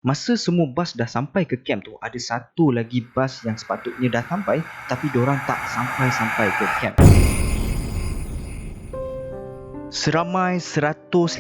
Masa semua bas dah sampai ke camp tu, ada satu lagi bas yang sepatutnya dah sampai tapi diorang tak sampai-sampai ke camp. Seramai 150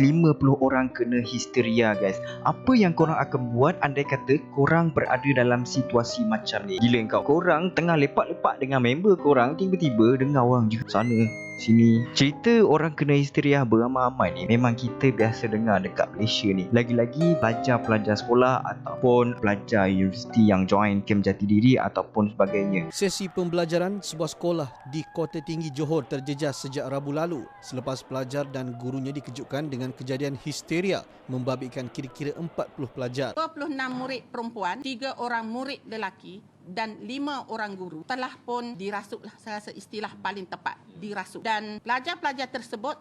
orang kena histeria guys. Apa yang korang akan buat andai kata korang berada dalam situasi macam ni? Gila kau. Korang tengah lepak-lepak dengan member korang, tiba-tiba dengar orang je sana sini. Cerita orang kena histeria beramai-ramai ni memang kita biasa dengar dekat Malaysia ni. Lagi-lagi pelajar-pelajar sekolah ataupun pelajar universiti yang join camp jati diri ataupun sebagainya. Sesi pembelajaran sebuah sekolah di Kota Tinggi Johor terjejas sejak Rabu lalu selepas pelajar dan gurunya dikejutkan dengan kejadian histeria membabitkan kira-kira 40 pelajar. 26 murid perempuan, 3 orang murid lelaki dan 5 orang guru telah pun dirasuklah, saya rasa istilah paling tepat, dirasuk. Dan pelajar-pelajar tersebut.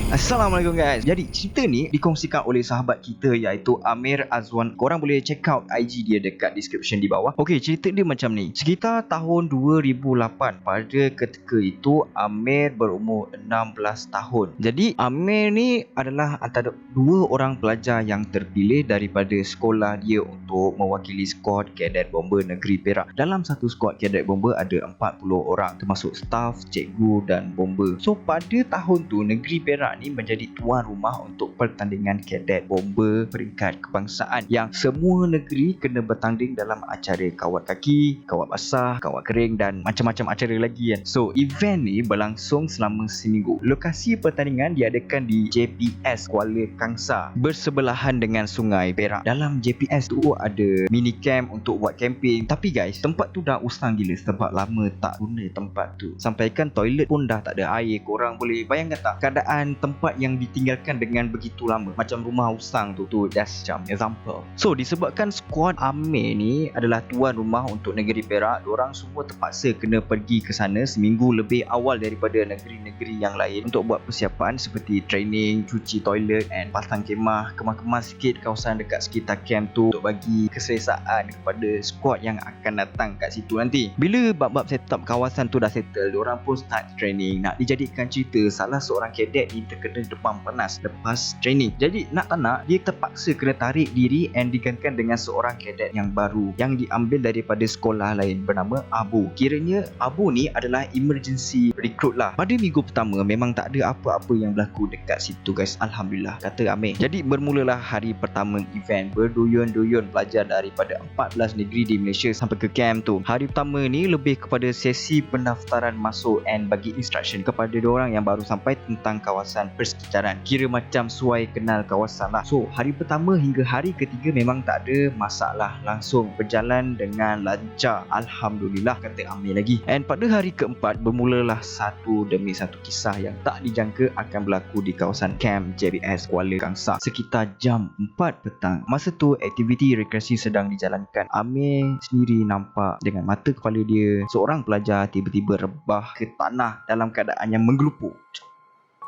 Assalamualaikum guys. Jadi cerita ni dikongsikan oleh sahabat kita iaitu Amir Azwan. Korang boleh check out IG dia dekat description di bawah. Okey, cerita dia macam ni. Sekitar tahun 2008, pada ketika itu Amir berumur 16 tahun. Jadi Amir ni adalah antara 2 orang pelajar yang terpilih daripada sekolah dia untuk mewakili skuad Kadet Bomber Negeri Perak. Dalam satu skuad Kadet Bomber ada 40 orang termasuk staf, cikgu dan bomber. So pada tahun tu Negeri Perak ni menjadi tuan rumah untuk pertandingan Kadet Bomber peringkat kebangsaan yang semua negeri kena bertanding dalam acara kawat kaki, kawat basah, kawat kering dan macam-macam acara lagi kan. So event ni berlangsung selama seminggu. Lokasi pertandingan diadakan di JPS Kuala Kangsar bersebelahan dengan Sungai Perak. Dalam JPS tu ada mini camp untuk buat camping. Tapi guys, tempat tu dah usang gila sebab lama tak guna tempat tu. Sampaikan toilet pun dah tak ada air. Korang boleh bayangkan tak keadaan tempat yang ditinggalkan dengan begitu lama, macam rumah usang tu just macam example. So disebabkan skuad Amir ni adalah tuan rumah untuk negeri Perak, diorang semua terpaksa kena pergi ke sana seminggu lebih awal daripada negeri-negeri yang lain untuk buat persiapan seperti training, cuci toilet and pasang kemah, kemah-kemah sikit kawasan dekat sekitar camp tu untuk bagi keselesaan kepada skuad yang akan datang kat situ nanti. Bila bab-bab setup kawasan tu dah settle, diorang pun start training. Nak dijadikan cerita, salah seorang kadet ni terkena demam panas lepas training. Jadi nak tak nak, dia terpaksa kena tarik diri and digantikan dengan seorang kadet yang baru yang diambil daripada sekolah lain bernama Abu. Kiranya Abu ni adalah emergency recruit lah. Pada minggu pertama memang tak ada apa-apa yang berlaku dekat situ guys, Alhamdulillah, kata Amir. Jadi bermulalah hari pertama event. Berduyun-duyun pelajar daripada 14 negeri di Malaysia sampai ke camp tu. Hari pertama ni lebih kepada sesi pendaftaran masuk and bagi instruction kepada diorang yang baru sampai tentang kawasan persekitaran. Kira macam suai kenal kawasan lah. So hari pertama hingga hari ketiga memang tak ada masalah, langsung berjalan dengan lancar, Alhamdulillah, kata Amir lagi. And pada hari keempat bermulalah satu demi satu kisah yang tak dijangka akan berlaku di kawasan camp JBS Kuala Kangsar sekitar jam 4 petang. Masa tu aktiviti rekreasi sedang dijalankan. Amir sendiri nampak dengan mata kepala dia seorang pelajar tiba-tiba rebah ke tanah dalam keadaan yang menggelupur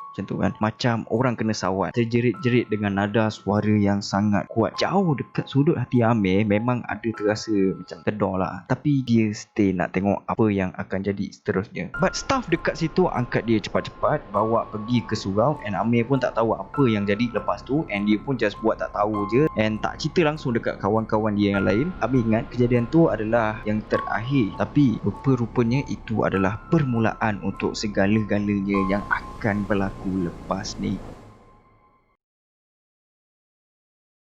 macam tu kan, macam orang kena sawat, terjerit-jerit dengan nada suara yang sangat kuat. Jauh dekat sudut hati Amir memang ada terasa macam kedor lah, tapi dia stay nak tengok apa yang akan jadi seterusnya. But staff dekat situ angkat dia cepat-cepat, bawa pergi ke surau, and Amir pun tak tahu apa yang jadi lepas tu, and dia pun just buat tak tahu je and tak cerita langsung dekat kawan-kawan dia yang lain. Amir ingat kejadian tu adalah yang terakhir, tapi rupa-rupanya itu adalah permulaan untuk segala-galanya yang akan berlaku lepas ni.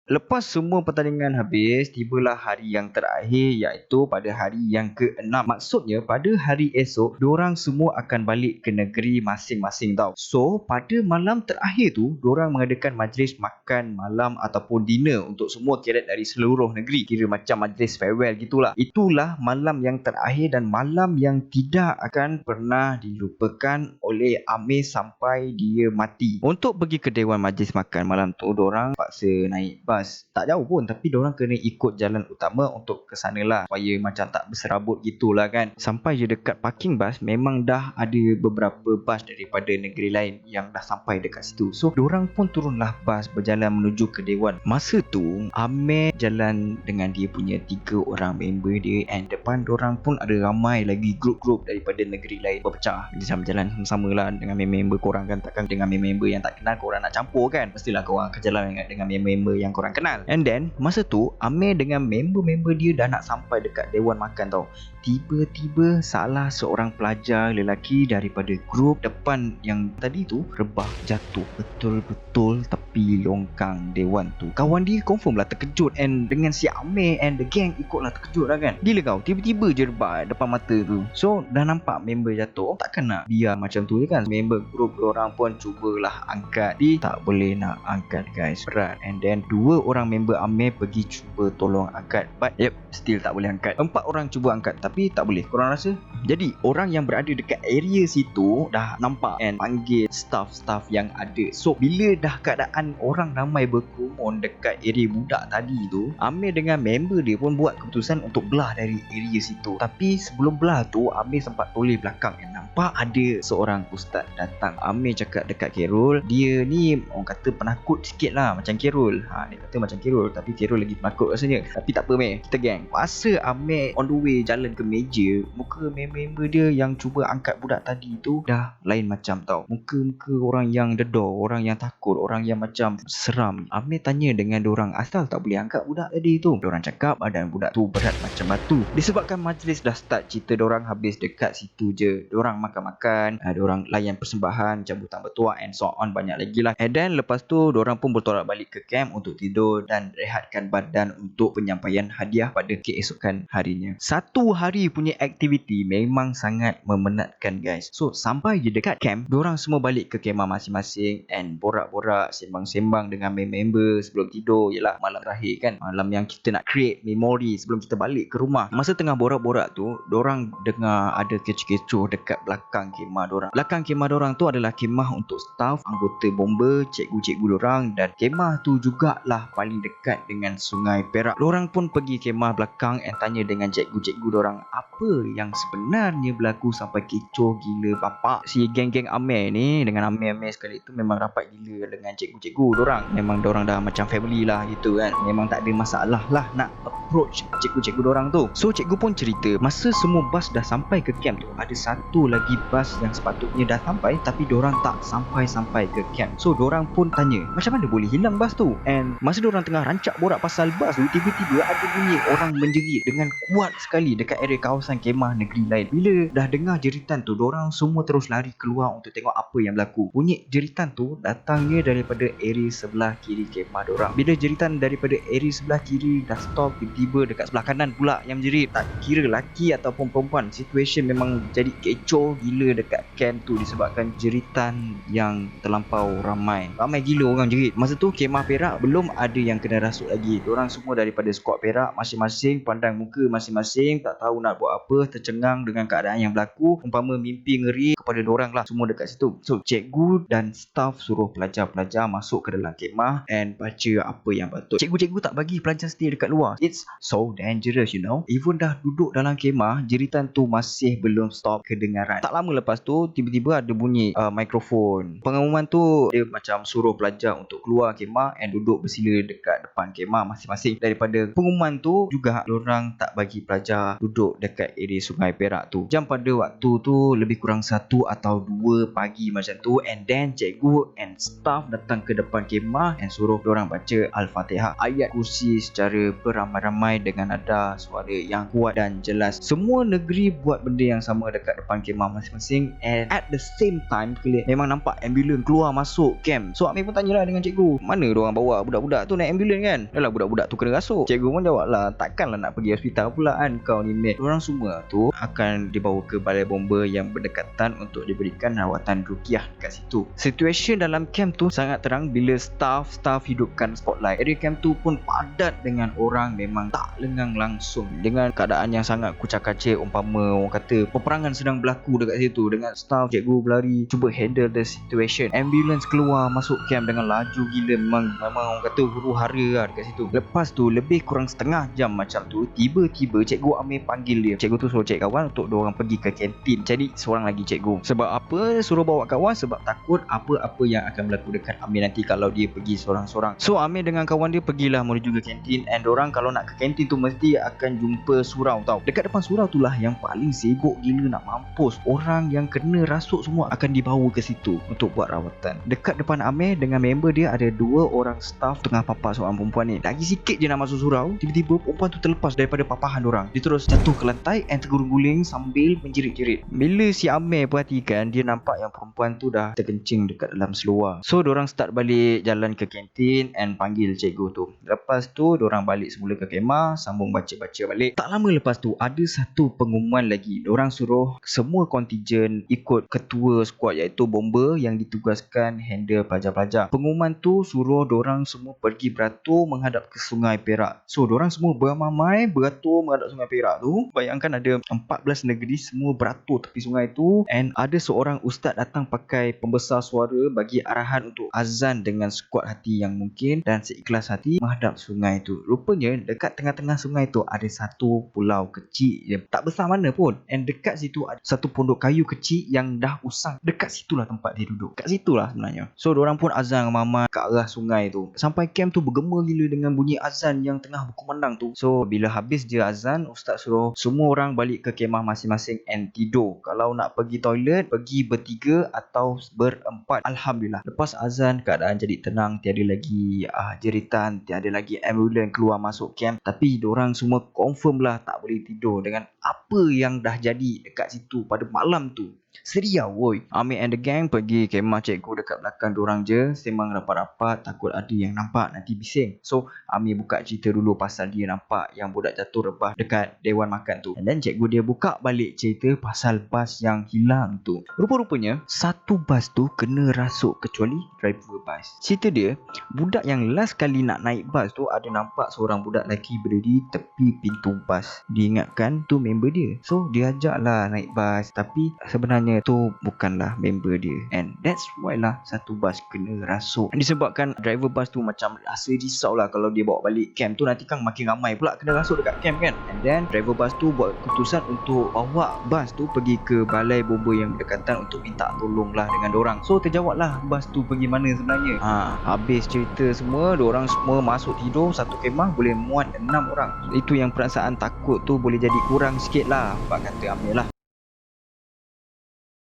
Lepas semua pertandingan habis, tibalah hari yang terakhir iaitu pada hari yang ke-6. Maksudnya pada hari esok, diorang semua akan balik ke negeri masing-masing tau. So, pada malam terakhir tu, diorang mengadakan majlis makan malam ataupun dinner untuk semua kadet dari seluruh negeri. Kira macam majlis farewell gitulah. Itulah malam yang terakhir dan malam yang tidak akan pernah dilupakan oleh Amir sampai dia mati. Untuk pergi ke Dewan Majlis Makan malam tu, diorang paksa naik bas. Tak jauh pun, tapi diorang kena ikut jalan utama untuk ke sana lah, supaya macam tak berserabut gitulah kan. Sampai je dekat parking bas, memang dah ada beberapa bas daripada negeri lain yang dah sampai dekat situ. So diorang pun turunlah bas berjalan menuju ke Dewan. Masa tu Amir jalan dengan dia punya 3 orang member dia, and depan diorang pun ada ramai lagi grup-grup daripada negeri lain berpecah. Macam jalan sama lah dengan member korang kan. Takkan dengan member yang tak kenal korang nak campur kan. Mestilah korang akan jalan dengan member yang korang orang kenal. And then masa tu Amir dengan member-member dia dah nak sampai dekat dewan makan tau. Tiba-tiba salah seorang pelajar lelaki daripada grup depan yang tadi tu rebah jatuh betul-betul tepi longkang dewan tu. Kawan dia confirm lah terkejut, and dengan si Amir and the gang ikutlah terkejut lah kan. Gila kau, tiba-tiba je rebah depan mata tu. So dah nampak member jatuh, takkan nak biar macam tu je kan. Member grup orang pun cubalah angkat, dia tak boleh nak angkat guys, berat. And then 2 orang member Amir pergi cuba tolong angkat, but still tak boleh angkat. 4 orang cuba angkat tapi tak boleh. Korang rasa? Jadi orang yang berada dekat area situ dah nampak and panggil staff-staff yang ada. So bila dah keadaan orang ramai berkerumun dekat area budak tadi tu, Amir dengan member dia pun buat keputusan untuk belah dari area situ. Tapi sebelum belah tu, Amir sempat toleh belakang and nampak ada seorang ustaz datang. Amir cakap dekat Kerol, dia ni orang kata penakut sikit lah, macam Kerol. Dia kata macam Kerol, tapi Kerol lagi penakut rasanya. Tapi tak apa Mir, kita gang. Masa Amir on the way jalan ke meja, muka member dia yang cuba angkat budak tadi tu dah lain macam tau. Muka-muka orang yang dedor, orang yang takut, orang yang macam seram. Amir tanya dengan dorang, asal tak boleh angkat budak tadi tu? Dorang cakap badan budak tu berat macam batu. Disebabkan majlis dah start, cerita dorang habis dekat situ je. Dorang makan-makan, dorang layan persembahan, cabutan bertuah and so on, banyak lagi lah. And then lepas tu dorang pun bertolak balik ke camp untuk tidur dan rehatkan badan untuk penyampaian hadiah pada keesokan harinya. 1 hari punya aktiviti memang sangat memenatkan guys. So sampai je dekat camp, dorang semua balik ke kemah masing-masing and borak-borak, sembang-sembang dengan member sebelum tidur. Yelah, malam terakhir kan, malam yang kita nak create memori sebelum kita balik ke rumah. Masa tengah borak-borak tu, dorang dengar ada kecoh-kecoh dekat belakang kemah dorang. Belakang kemah dorang tu adalah kemah untuk staff, anggota bomber, cikgu-cikgu dorang, dan kemah tu jugalah paling dekat dengan Sungai Perak. Dorang pun pergi kemah belakang and tanya dengan cikgu-cikgu dorang apa yang sebenarnya berlaku sampai kecoh gila bapak. Si geng-geng Amir ni dengan Amir sekali tu memang rapat gila dengan cikgu-cikgu dorang. Memang dorang dah macam family lah gitu kan. Memang tak ada masalah lah nak approach cikgu-cikgu dorang tu. So cikgu pun cerita, masa semua bas dah sampai ke camp tu, ada satu lagi bas yang sepatutnya dah sampai tapi dorang tak sampai-sampai ke camp. So dorang pun tanya, macam mana boleh hilang bas tu? And masa dorang tengah rancak borak pasal bas tu, tiba-tiba ada bunyi orang menjerit dengan kuat sekali dekat area kawasan kemah negeri lain. Bila dah dengar jeritan tu, dorang semua terus lari keluar untuk tengok apa yang berlaku. Bunyi jeritan tu datangnya daripada area sebelah kiri kemah dorang. Bila jeritan daripada area sebelah kiri dah stop, tiba-tiba dekat sebelah kanan pula yang menjerit. Tak kira lelaki ataupun perempuan, situation memang jadi kecoh gila dekat camp tu disebabkan jeritan yang terlampau ramai gila orang jerit. Masa tu kemah Perak belum ada yang kena rasuk lagi. Diorang semua daripada skuad Perak masing-masing pandang muka masing-masing, tak tahu nak buat apa, tercengang dengan keadaan yang berlaku, umpama mimpi ngeri kepada diorang lah semua dekat situ. So cikgu dan staff suruh pelajar-pelajar masuk ke dalam kemah and baca apa yang patut. Cikgu-cikgu tak bagi pelajar stay dekat luar. It's so dangerous, you know. Even dah duduk dalam kemah, jeritan tu masih belum stop kedengaran. Tak lama lepas tu tiba-tiba ada bunyi mikrofon. Pengumuman tu dia macam suruh pelajar untuk keluar kemah and duduk bersila dekat depan kemah masing-masing. Daripada pengumuman tu juga diorang tak bagi pelajar duduk dekat area Sungai Perak tu. Jam pada waktu tu lebih kurang 1 atau 2 pagi macam tu, and then cikgu and staff datang ke depan kemah and suruh diorang baca Al-Fatihah, ayat kursi secara beramai-ramai dengan nada suara yang kuat dan jelas. Semua negeri buat benda yang sama dekat depan kemah masing-masing, and at the same time memang nampak ambulans keluar masuk camp. So Amir pun tanyalah dengan cikgu, mana diorang bawa budak-budak tu naik ambulans kan? Yalah, budak-budak tu kena rasuk. Cikgu pun jawab lah, takkanlah nak pergi hospital pula kan kau ni mate. Diorang semua tu akan dibawa ke balai bomba yang berdekatan untuk diberikan rawatan rukiah dekat situ. Situation dalam camp tu sangat terang bila staff hidupkan spotlight. Area camp tu pun padat dengan orang, memang tak lengang langsung dengan keadaan yang sangat kucak-kacir. Umpama orang kata peperangan sedang berlaku dekat situ, dengan staff cikgu berlari cuba handle the situation. Ambulans keluar masuk camp dengan laju gila, memang orang kata huru-hara lah dekat situ. Lepas tu lebih kurang setengah jam macam tu, tiba-tiba cikgu Amir panggil dia. Cikgu tu suruh cek kawan untuk diorang pergi ke kantin cari seorang lagi cikgu. Sebab apa suruh bawa kawan? Sebab takut apa-apa yang akan berlaku dekat Amir nanti kalau dia pergi seorang-seorang. So Amir dengan kawan dia pergilah menuju ke kantin, and diorang kalau nak nak ke kantin tu mesti akan jumpa surau tau. Dekat depan surau tu lah yang paling sibuk gila nak mampus. Orang yang kena rasuk semua akan dibawa ke situ untuk buat rawatan. Dekat depan Amir dengan member dia ada 2 orang staff tengah papah seorang perempuan ni. Lagi sikit je nak masuk surau, tiba-tiba perempuan tu terlepas daripada papahan dorang. Dia terus jatuh ke lantai and terguling-guling sambil menjerit-jerit. Bila si Amir perhatikan, dia nampak yang perempuan tu dah terkencing dekat dalam seluar. So dorang start balik jalan ke kantin and panggil cikgu tu. Lepas tu dorang balik semula ke kemah, sambung baca-baca balik. Tak lama lepas tu ada satu pengumuman lagi. Dorang suruh semua kontijen ikut ketua skuad iaitu bomber yang ditugaskan handle pelajar-pelajar. Pengumuman tu suruh dorang semua pergi beratur menghadap ke Sungai Perak. So dorang semua beramai-ramai beratur menghadap Sungai Perak tu. Bayangkan ada 14 negeri semua beratur tepi sungai tu, and ada seorang ustaz datang pakai pembesar suara bagi arahan untuk azan dengan sekuat hati yang mungkin dan seikhlas hati menghadap sungai tu. Rupanya dekat tengah-tengah sungai tu ada satu pulau kecil je, tak besar mana pun, and dekat situ ada satu pondok kayu kecil yang dah usang. Dekat situlah tempat dia duduk. Kat situlah sebenarnya. So diorang pun azan ramai ke arah sungai tu. Sampai camp tu bergema gila dengan bunyi azan yang tengah berkumandang tu. So bila habis dia azan, ustaz suruh semua orang balik ke kemah masing-masing and tidur. Kalau nak pergi toilet, pergi bertiga atau berempat. Alhamdulillah, lepas azan keadaan jadi tenang. Tiada lagi jeritan, tiada lagi ambulans keluar masuk camp. Tapi diorang semua confirm lah tak boleh tidur dengan apa yang dah jadi dekat situ pada malam tu. Seria woi. Amir and the gang pergi kemah cikgu dekat belakang dorang je, sembang rapat-rapat, takut ada yang nampak nanti bising. So Amir buka cerita dulu pasal dia nampak yang budak jatuh rebah dekat dewan makan tu. And then cikgu dia buka balik cerita pasal bas yang hilang tu. Rupa-rupanya satu bas tu kena rasuk kecuali driver bas. Cerita dia, budak yang last kali nak naik bas tu ada nampak seorang budak lelaki berdiri tepi pintu bas. Dia ingatkan tu member dia. So dia ajak lah naik bas, tapi sebenarnya tu bukanlah member dia, and that's why lah satu bas kena rasuk. Disebabkan driver bas tu macam rasa risau lah kalau dia bawa balik camp tu nanti kan makin ramai pula kena rasuk dekat camp kan. And then driver bas tu buat keputusan untuk bawa bas tu pergi ke balai bomba yang berdekatan untuk minta tolong lah dengan dorang. So terjawab lah bas tu pergi mana sebenarnya. Habis cerita semua, dorang semua masuk tidur. Satu kemah boleh muat 6 orang. Itu yang perasaan takut tu boleh jadi kurang sikit lah, Pak kata Amir lah.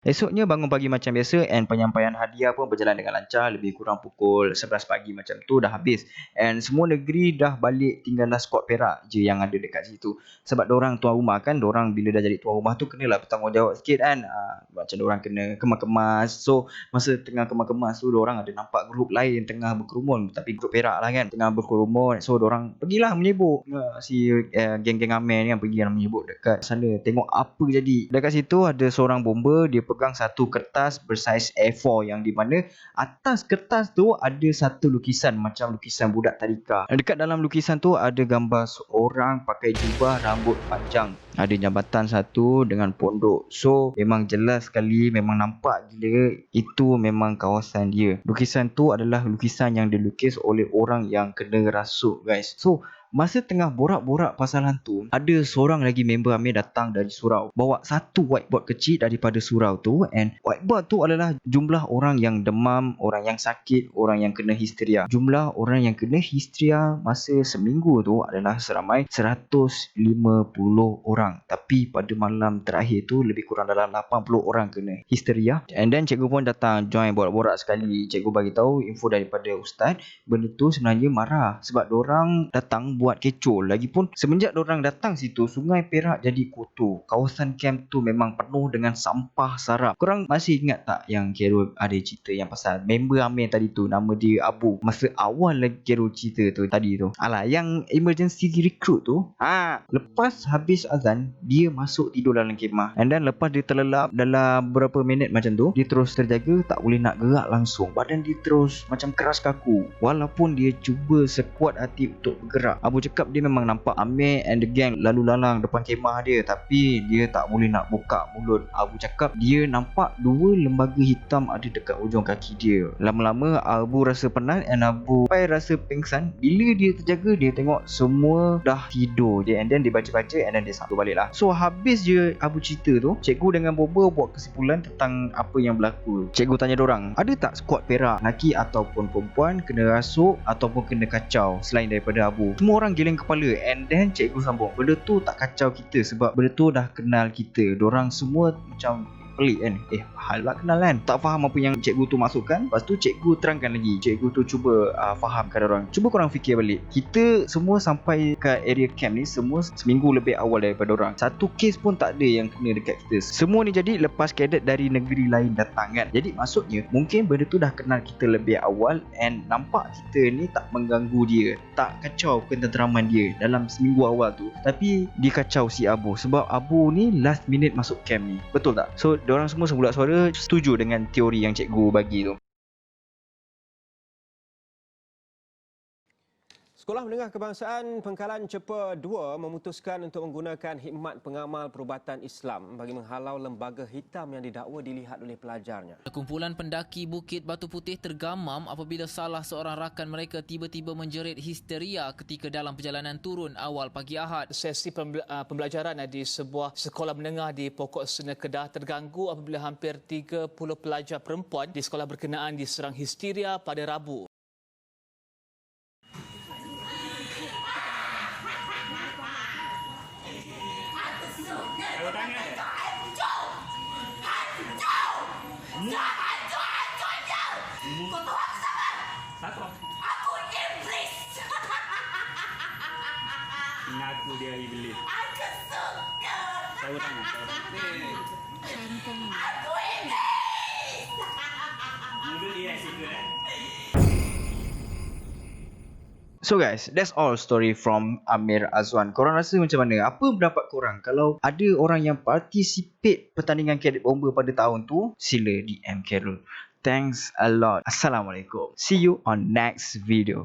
Esoknya bangun pagi macam biasa and penyampaian hadiah pun berjalan dengan lancar. Lebih kurang pukul 11 pagi macam tu dah habis. And semua negeri dah balik, tinggallah skuad Perak je yang ada dekat situ. Sebab dorang tuan rumah kan, dorang bila dah jadi tuan rumah tu kenalah bertanggungjawab sikit kan. Macam dorang kena kemas-kemas. So masa tengah kemas-kemas tu dorang ada nampak grup lain tengah berkerumun, tapi grup Perak lah kan, tengah berkerumun. So dorang pergilah menyebut si geng-geng Amir ni kan, pergi menyebut dekat sana tengok apa jadi. Dekat situ ada seorang bomber, dia pegang satu kertas bersaiz A4 yang di mana atas kertas tu ada satu lukisan macam lukisan budak tadika. Dekat dalam lukisan tu ada gambar seorang pakai jubah rambut panjang. Ada jambatan satu dengan pondok. So memang jelas sekali, memang nampak gila itu memang kawasan dia. Lukisan tu adalah lukisan yang dilukis oleh orang yang kena rasuk guys. So masa tengah borak-borak pasal hantu, ada seorang lagi member Amir datang dari surau, bawa satu whiteboard kecil daripada surau tu, and whiteboard tu adalah jumlah orang yang demam, orang yang sakit, orang yang kena histeria. Jumlah orang yang kena histeria masa seminggu tu adalah seramai 150 orang. Tapi pada malam terakhir tu lebih kurang dalam 80 orang kena histeria. And then cikgu pun datang join borak-borak sekali. Cikgu bagi tahu info daripada ustaz, benda tu sebenarnya marah sebab dorang datang buat kecoh. Lagipun semenjak dorang datang situ, Sungai Perak jadi kotor. Kawasan camp tu memang penuh dengan sampah sarap. Korang masih ingat tak yang Khairul ada cerita yang pasal member Amir tadi tu, nama dia Abu. Masa awal lagi Khairul cerita tu tadi tu, alah yang emergency recruit tu, lepas habis azan dia masuk tidur dalam kemah. And then lepas dia terlelap dalam berapa minit macam tu, dia terus terjaga, tak boleh nak gerak langsung. Badan dia terus macam keras kaku walaupun dia cuba sekuat hati untuk bergerak. Abu cakap dia memang nampak Amir and the gang lalu lalang depan kemah dia, tapi dia tak boleh nak buka mulut. Abu cakap dia nampak 2 lembaga hitam ada dekat ujung kaki dia. Lama-lama Abu rasa penat and Abu sampai rasa pingsan. Bila dia terjaga, dia tengok semua dah tidur je, and then dia baca-baca and then dia satu balik lah. So habis je Abu cerita tu, cikgu dengan Bobo buat kesimpulan tentang apa yang berlaku. Cikgu tanya dorang, ada tak skuad Perak, lelaki ataupun perempuan kena rasuk ataupun kena kacau selain daripada Abu? Semua semua orang geleng kepala. And then cikgu sambung, benda tu tak kacau kita sebab benda tu dah kenal kita. Dorang semua macam pelik kan. Hal lah kenal kan. Tak faham apa yang cikgu tu masukkan. Lepas tu cikgu terangkan lagi. Cikgu tu cuba fahamkan orang. Cuba korang fikir balik. Kita semua sampai ke area camp ni semua seminggu lebih awal daripada orang. Satu kes pun tak ada yang kena dekat kita. Semua ni jadi lepas kadet dari negeri lain datang kan. Jadi maksudnya mungkin benda tu dah kenal kita lebih awal. And nampak kita ni tak mengganggu dia, tak kacau ketenteraman dia dalam seminggu awal tu. Tapi dia kacau si Abu. Sebab Abu ni last minute masuk camp ni. Betul tak? So diorang semua sebulat suara setuju dengan teori yang cikgu bagi tu. Sekolah Menengah Kebangsaan Pengkalan Cepa 2 memutuskan untuk menggunakan khidmat pengamal perubatan Islam bagi menghalau lembaga hitam yang didakwa dilihat oleh pelajarnya. Kumpulan pendaki Bukit Batu Putih tergamam apabila salah seorang rakan mereka tiba-tiba menjerit histeria ketika dalam perjalanan turun awal pagi Ahad. Sesi pembelajaran di sebuah sekolah menengah di Pokok Sena Kedah terganggu apabila hampir 30 pelajar perempuan di sekolah berkenaan diserang histeria pada Rabu. Mengaku dia iblis. Aku suka. Saya tanya. Aku iblis. Mulut dia suka. So guys, that's all story from Amir Azwan. Korang rasa macam mana? Apa pendapat korang? Kalau ada orang yang participate pertandingan Cadet Bomber pada tahun tu, sila DM Carol. Thanks a lot. Assalamualaikum. See you on next video.